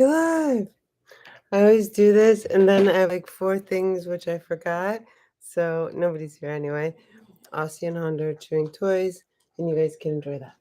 You're live. I always do this, and then I have like 4 things which I forgot. So nobody's here anyway. Aussie and Honda are chewing toys, and you guys can enjoy that.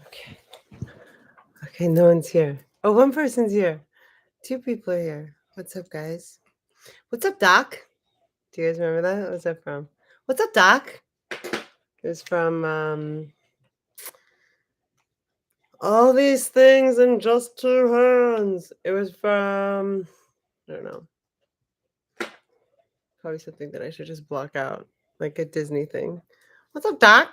Okay. Okay, no one's here. Oh, one person's here. 2 people are here. What's up, guys? What's up, Doc? Do you guys remember that? What's that from? What's up, Doc? It was from All These Things in Just Two Hands. It was from, I don't know. Probably something that I should just block out, like a Disney thing. What's up, Doc?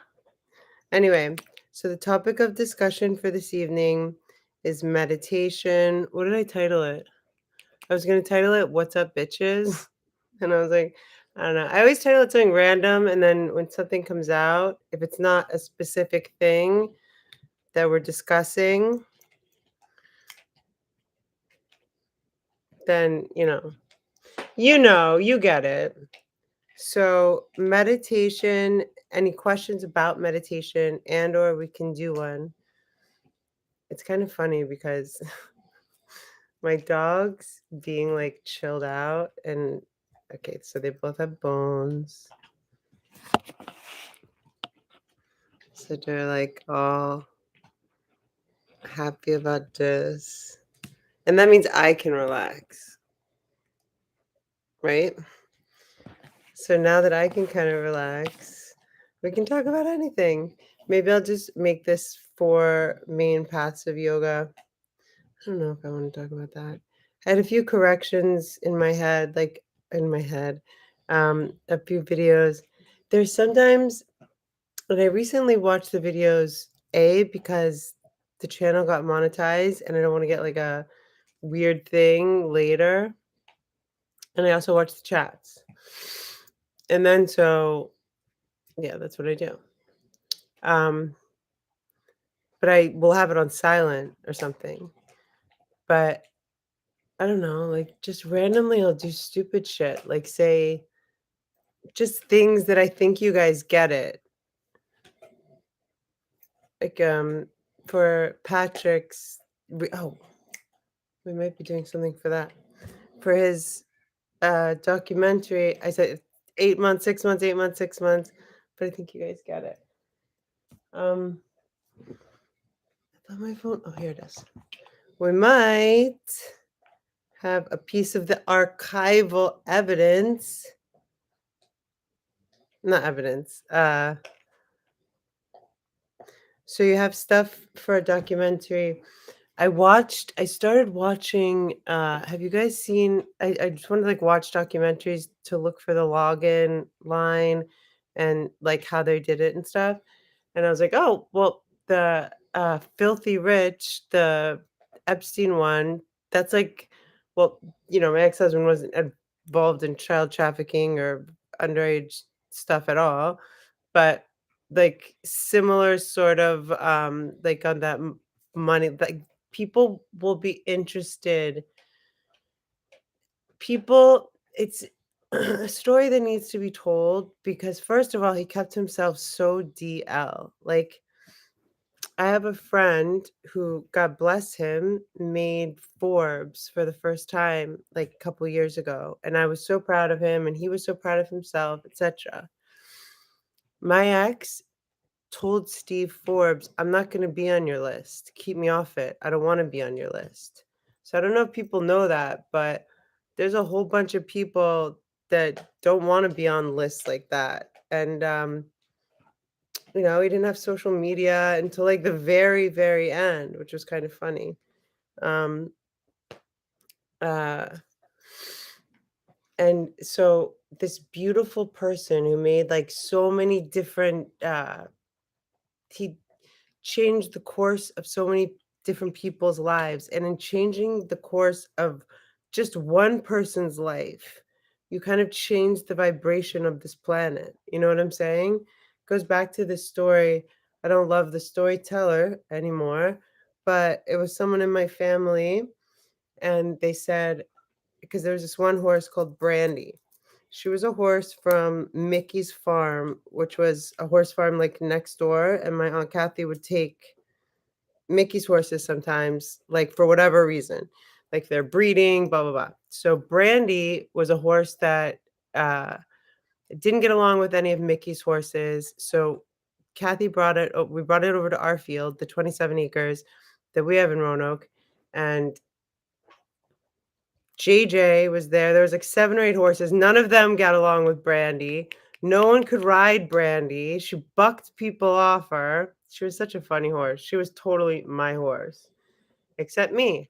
Anyway, so the topic of discussion for this evening is meditation. What did I title it? I was going to title it What's Up, Bitches? And I was like, I don't know. I always title it something random. And then when something comes out, if it's not a specific thing that we're discussing, then, you get it. So meditation, any questions about meditation or we can do one. It's kind of funny because my dog's being like chilled out and okay, so they both have bones. So they're like all happy about this. And that means I can relax. Right? So now that I can kind of relax, we can talk about anything. Maybe I'll just make this 4 main paths of yoga. I don't know if I want to talk about that. I had a few corrections in my head, a few videos. There's sometimes, and I recently watched the videos, because the channel got monetized and I don't want to get like a weird thing later. And I also watched the chats. And then yeah, that's what I do. But I will have it on silent or something. But I don't know, like just randomly I'll do stupid shit, like say just things that I think you guys get it. Like for Patrick's we might be doing something for that. For his documentary, I said 8 months, 6 months, 8 months, 6 months, but I think you guys get it. I thought my phone, oh here it is. We might have a piece of the archival evidence. Not evidence. So you have stuff for a documentary. I started watching, have you guys seen, I just wanted to like watch documentaries to look for the login line and like how they did it and stuff. And I was like, oh, well, the Filthy Rich, the Epstein one, that's like, well, my ex-husband wasn't involved in child trafficking or underage stuff at all, but like similar sort of like on that money, like people will be interested. It's a story that needs to be told because first of all, he kept himself so DL. Like I have a friend who, God bless him, made Forbes for the first time like a couple years ago, and I was so proud of him, and he was so proud of himself, etc. My ex told Steve Forbes, I'm not going to be on your list. Keep me off it. I don't want to be on your list. So I don't know if people know that, but there's a whole bunch of people that don't want to be on lists like that. And he didn't have social media until like the very, very end, which was kind of funny. Um, uh, and so this beautiful person who made like so many different, he changed the course of so many different people's lives. And in changing the course of just one person's life, you kind of change the vibration of this planet. You know what I'm saying? Goes back to this story. I don't love the storyteller anymore, but it was someone in my family, and they said, because there was this one horse called Brandy. She was a horse from Mickey's farm, which was a horse farm like next door, and my aunt Kathy would take Mickey's horses sometimes, like, for whatever reason, like, they're breeding, blah, blah, blah. So, Brandy was a horse that, uh, didn't get along with any of Mickey's horses, so Kathy we brought it over to our field, the 27 acres that we have in Roanoke, and JJ was there. There was, like, 7 or 8 horses. None of them got along with Brandy. No one could ride Brandy. She bucked people off her. She was such a funny horse. She was totally my horse, except me.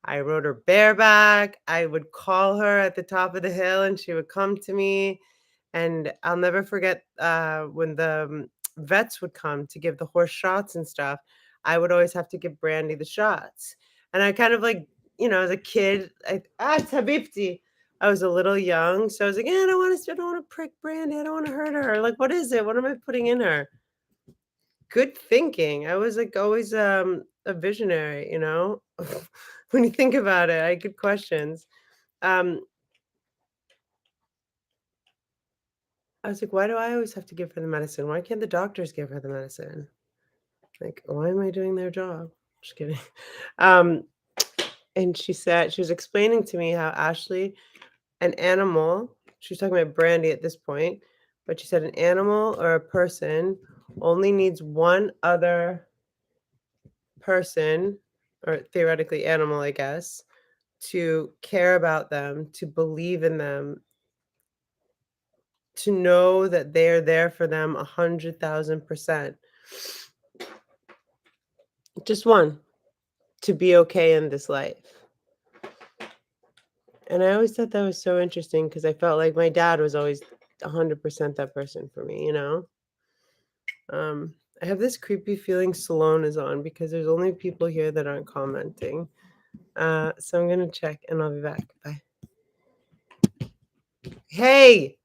I rode her bareback. I would call her at the top of the hill, and she would come to me. And I'll never forget when the vets would come to give the horse shots and stuff. I would always have to give Brandy the shots, and I kind of like, as a kid, it's Habibti. I was a little young, so I was like, I don't want to prick Brandy. I don't want to hurt her. Like, what is it? What am I putting in her? Good thinking. I was, like, always, a visionary, When you think about it, I had good questions. Um, I was like, "Why do I always have to give her the medicine? Why can't the doctors give her the medicine? Like, why am I doing their job?" Just kidding. Um, and she was explaining to me how Ashley, an animal, she was talking about Brandy at this point, but she said an animal or a person only needs one other person, or theoretically animal, I guess, to care about them, to believe in them, to know that they're there for them 100,000%. Just one, to be okay in this life. And I always thought that was so interesting because I felt like my dad was always 100% that person for me. I have this creepy feeling Salone is on because there's only people here that aren't commenting. So I'm gonna check and I'll be back. Bye. Hey!